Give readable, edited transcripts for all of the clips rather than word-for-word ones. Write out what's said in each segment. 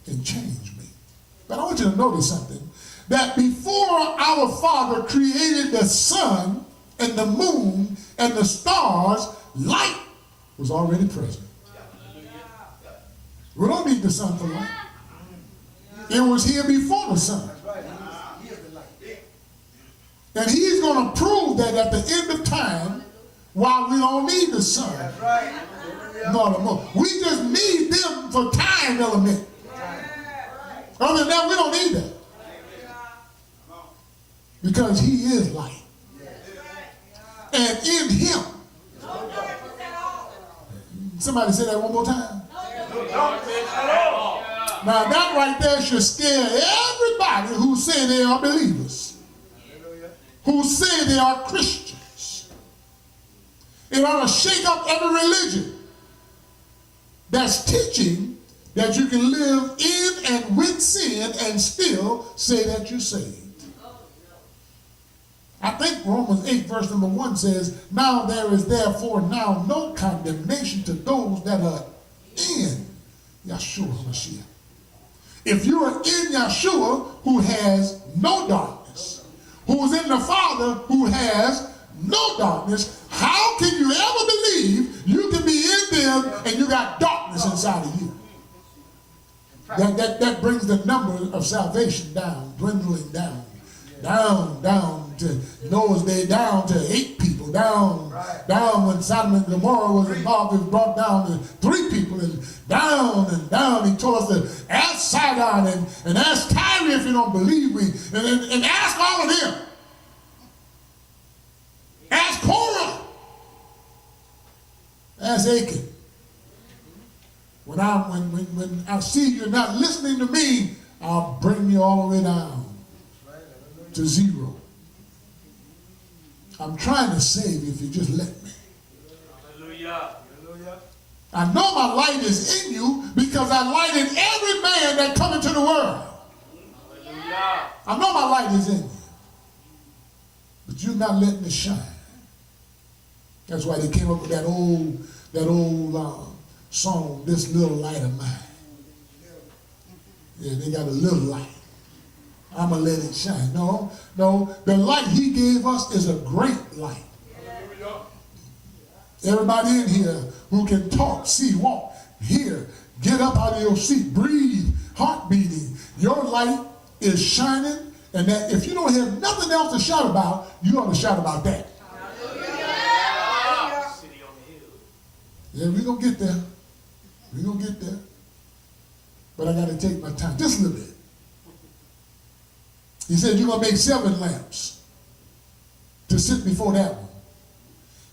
and change me. But I want you to notice something, that before our Father created the sun and the moon and the stars, light was already present. We don't need the sun for light. It was here before the sun. And he's going to prove that at the end of time, while we don't need the sun, nor the moon. We just need them for time element. Other than that, we don't need that. Because he is light. And in him. Somebody say that one more time. Now that right there should scare everybody who say they are believers, who say they are Christians. It ought to shake up every religion that's teaching that you can live in and with sin and still say that you're saved. I think Romans 8 verse number 1 says, now there is therefore now no condemnation to those that are in Yahshua HaMashiach. If you are in Yahshua, who has no darkness, who is in the Father, who has no darkness, how can you ever believe you can be in them and you got darkness inside of you? That brings the number of salvation down, dwindling down to Noah's day, down to 8 people, down when Sodom and Gomorrah was involved, it was brought down to 3 people, and down. He told us to ask Sidon and ask Tyre if you don't believe me, and ask all of them. Ask Korah. Ask Achan. When I see you're not listening to me, I'll bring you all the way down to 0. I'm trying to save you if you just let me. Hallelujah. I know my light is in you because I lighted every man that come into the world. Hallelujah. I know my light is in you, but you're not letting it shine. That's why they came up with that old song, This Little Light of Mine. Yeah, they got a little light. I'm going to let it shine. No, the light he gave us is a great light. Everybody in here who can talk, see, walk, hear, get up out of your seat, breathe, heart beating, your light is shining, and that if you don't have nothing else to shout about, you ought to shout about that. Yeah, we're going to get there. We're going to get there. But I got to take my time, just a little bit. He said, you're going to make 7 lamps to sit before that one,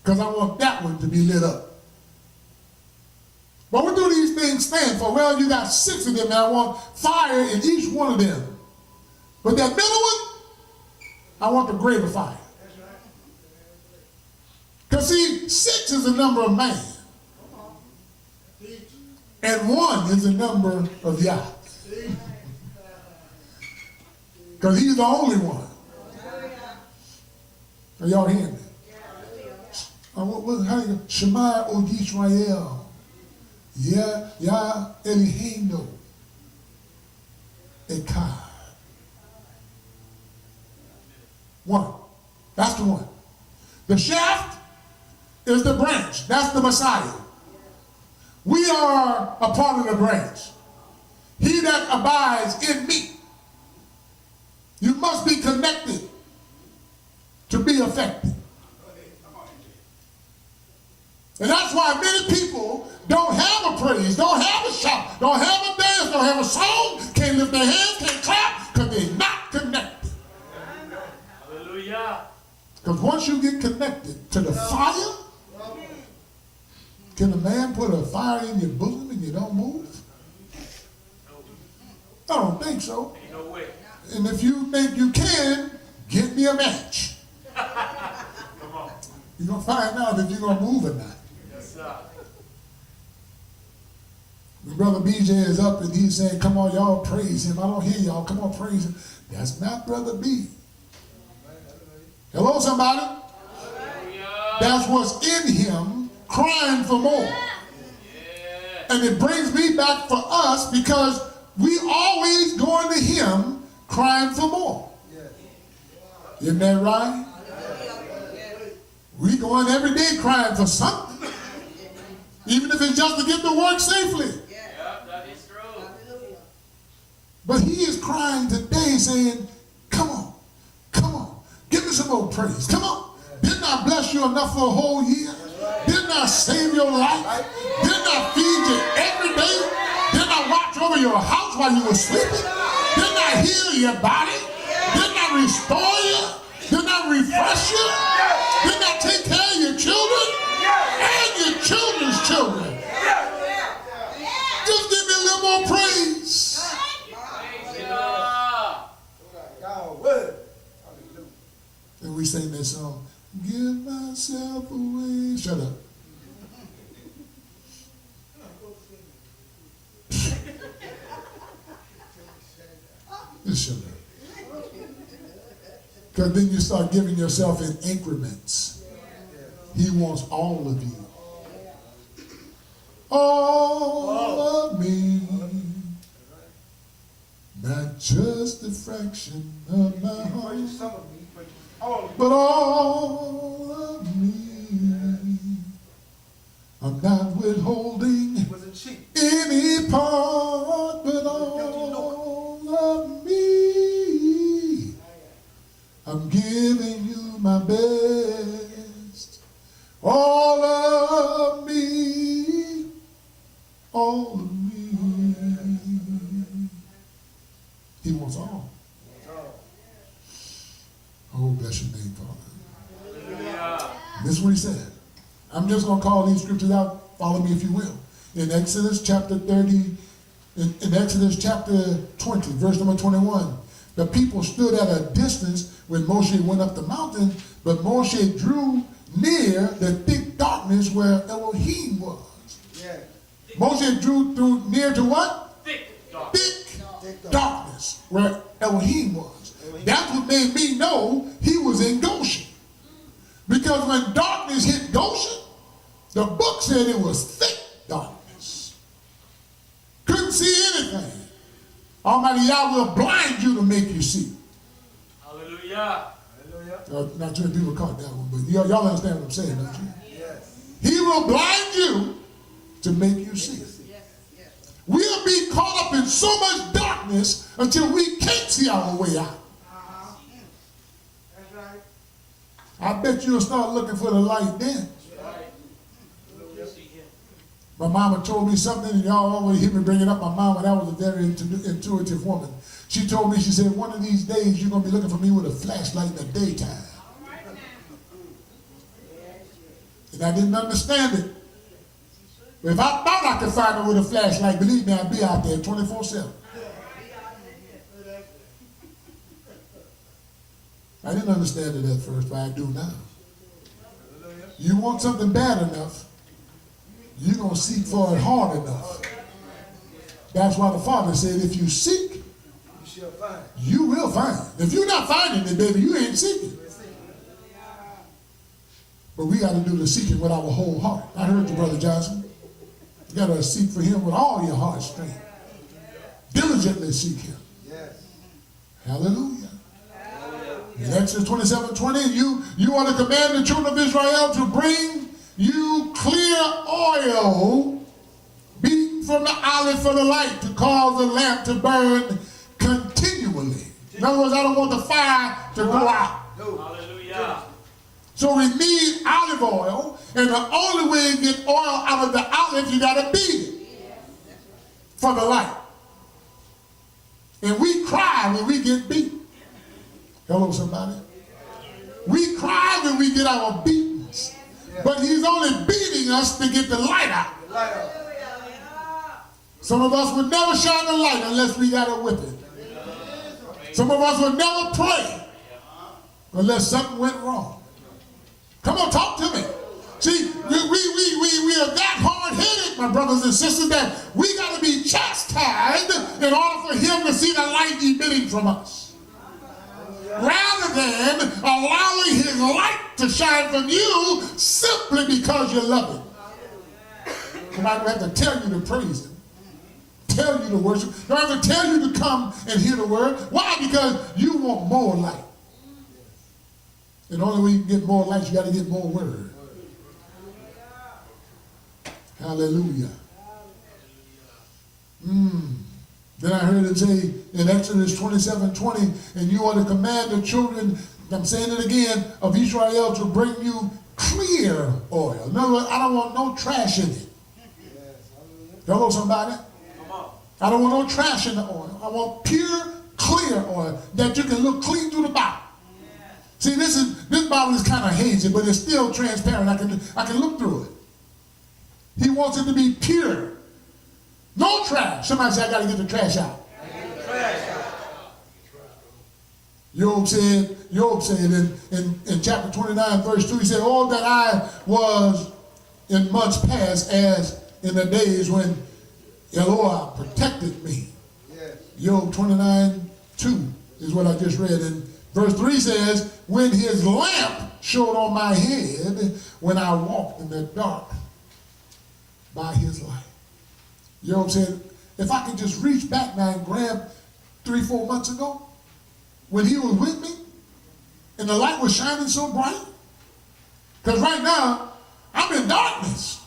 because I want that one to be lit up. But what do these things stand for? Well, you got 6 of them, and I want fire in each one of them. But that middle one, I want the greater fire. Because see, 6 is the number of man. And 1 is the number of Yah. Because he's the only one. Are y'all hearing me? How you go? Shema O Yisrael. Yah Eloheinu Echad. 1. That's the one. The shaft is the branch. That's the Messiah. We are a part of the branch. He that abides in me. You must be connected to be effective. And that's why many people don't have a praise, don't have a shout, don't have a dance, don't have a song, can't lift their hands, can't clap, because they're not connected. Hallelujah. Because once you get connected to the fire, can a man put a fire in your bosom and you don't move? I don't think so. Ain't no way. And if you think you can, get me a match. Come on. You're going to find out if you're going to move or not. Yes, sir. My brother BJ is up and he's saying, come on, y'all praise him. I don't hear y'all. Come on, praise him. That's not Brother B. Hello, somebody? Hallelujah. That's what's in him, crying for more. Yeah. And it brings me back for us because we always going to him crying for more. Isn't that right? We going every day crying for something. Even if it's just to get to work safely. Yeah, that is true. But he is crying today saying, come on, come on, give me some more praise. Come on. Didn't I bless you enough for a whole year? Didn't I save your life? Didn't I feed you every day? Didn't I watch over your house while you were sleeping? Didn't I heal your body? Didn't I restore you? Didn't I refresh you? Didn't I take care of your children? And your children's children? Just give me a little more praise. And we sing that song, give myself away. Shut up. Just shut up. Because then you start giving yourself in increments. He wants all of you. All of me. Not just a fraction of my heart, but all of me. I'm not withholding any part, but all of me. I'm giving you my best. All of me. All of me. He wants all. Oh, bless your name, Father. Hallelujah. This is what he said. I'm just going to call these scriptures out. Follow me if you will. In Exodus chapter 30, in Exodus chapter 20, verse number 21, the people stood at a distance when Moshe went up the mountain, but Moshe drew near the thick darkness where Elohim was. Yeah. Moshe drew near to what? Thick darkness. Thick darkness where Elohim was. That's what made me know he was in Goshen. Because when darkness hit Goshen, the book said it was thick darkness. Couldn't see anything. Almighty Yahweh will blind you to make you see. Hallelujah. Not too many people caught that one, but y'all understand what I'm saying, don't you? Yes. He will blind you to make you see. We'll be caught up in so much darkness until we can't see our way out. That's right. I bet you'll start looking for the light then. My mama told me something, and y'all always hear me bring it up. My mama, that was a very intuitive woman. She told me, she said, one of these days you're going to be looking for me with a flashlight in the daytime. And I didn't understand it. But if I thought I could find her with a flashlight, believe me, I'd be out there 24/7. I didn't understand it at first, but I do now. You want something bad enough, you're going to seek for it hard enough. That's why the Father said, if you seek, you will find. If you're not finding it, baby, you ain't seeking. But we got to do the seeking with our whole heart. I heard you, Brother Johnson. You got to seek for him with all your heart strength. Diligently seek him. Yes. Hallelujah. In Exodus 27:20, you are to command the children of Israel to bring you clear oil beaten from the olive for the light, to cause the lamp to burn continually. In other words, I don't want the fire to go out. Hallelujah. So we need olive oil, and the only way to get oil out of the olive, you got to beat it for the light. And we cry when we get beat. Hello, somebody. We cry when we get our beatings, but he's only beating us to get the light out. Some of us would never shine the light unless we got a whipping. Some of us would never pray unless something went wrong. Come on, talk to me. See, we are that hard-headed, my brothers and sisters, that we got to be chastised in order for him to see the light emitting from us. Rather than allowing his light to shine from you simply because you love him. I'm not going to have to tell you to praise him. tell you to worship. Don't have to tell you to come and hear the word. Why? Because you want more light. And the only way you can get more light, you got to get more word. Hallelujah. Then I heard it say in Exodus 27:20, and you are to command the children, I'm saying it again, of Israel to bring you clear oil. In other words, I don't want no trash in it. Hello, somebody? I don't want no trash in the oil. I want pure, clear oil that you can look clean through the bottle. See, this bottle is kind of hazy, but it's still transparent. I can look through it. He wants it to be pure. No trash. Somebody say, I got to get the trash out. Job said in chapter 29, verse 2, he said, "Oh, that I was in months past as in the days when Eloah protected me." Yes. Job 29:2 is what I just read. And verse 3 says, "When his lamp shone on my head, when I walked in the dark by his light." Job said, if I could just reach back now and grab 3-4 months ago, when he was with me, and the light was shining so bright, because right now, I'm in darkness.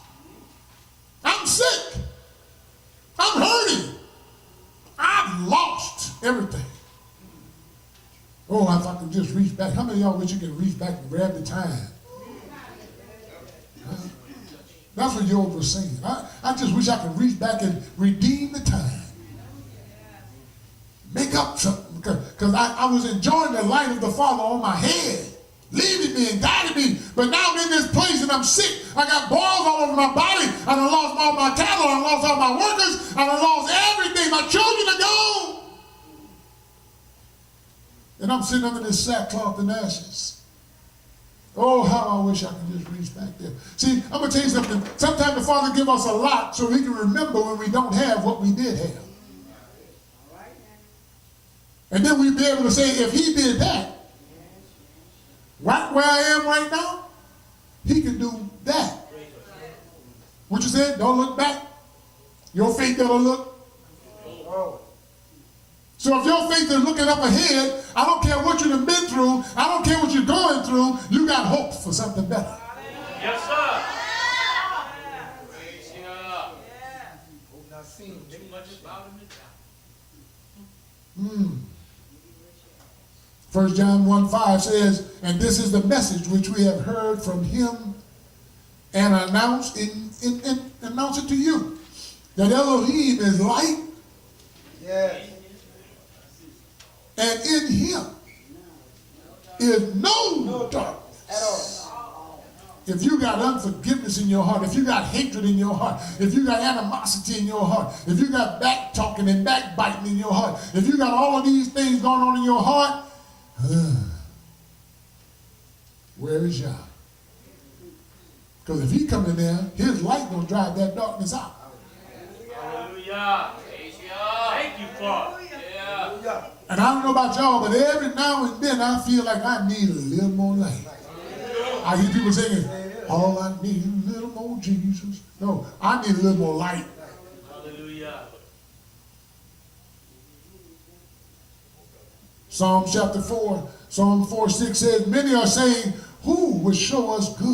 I'm sick. I'm hurting. I've lost everything. Oh, if I could just reach back. How many of y'all wish you could reach back and grab the time? Huh? That's what Job was saying. I just wish I could reach back and redeem the time. Make up something. Because I was enjoying the light of the Father on my head, leading me and guiding me. But now I'm in this place and I'm sick. I got boils all over my body. I done lost all my cattle. I done lost all my workers. I done lost everything. My children are gone. And I'm sitting under this sackcloth and ashes. Oh, how I wish I could just reach back there. See, I'm going to tell you something. Sometimes the Father gives us a lot so we can remember when we don't have what we did have. And then we'll be able to say, if he did that, right where I am right now, he can do that. What you said? Don't look back. Your faith that'll look. So if your faith is looking up ahead, I don't care what you've been through, I don't care what you're going through, you got hope for something better. Yes, sir. First John 1:5 says, "And this is the message which we have heard from him and announce it to you, that Elohim is light, yes, and in him is no darkness at all." If you got unforgiveness in your heart, if you got hatred in your heart, if you got animosity in your heart, if you got back talking and backbiting in your heart, if you got all of these things going on in your heart, where is Yah? Because if he come in there, his light gonna drive that darkness out. Hallelujah. Thank you, Father. Yeah. And I don't know about y'all, but every now and then I feel like I need a little more light. I hear people singing, "All I need is a little more Jesus." No, I need a little more light. Hallelujah. Psalm chapter 4, Psalm 4:6 says, "Many are saying, who will show us good?"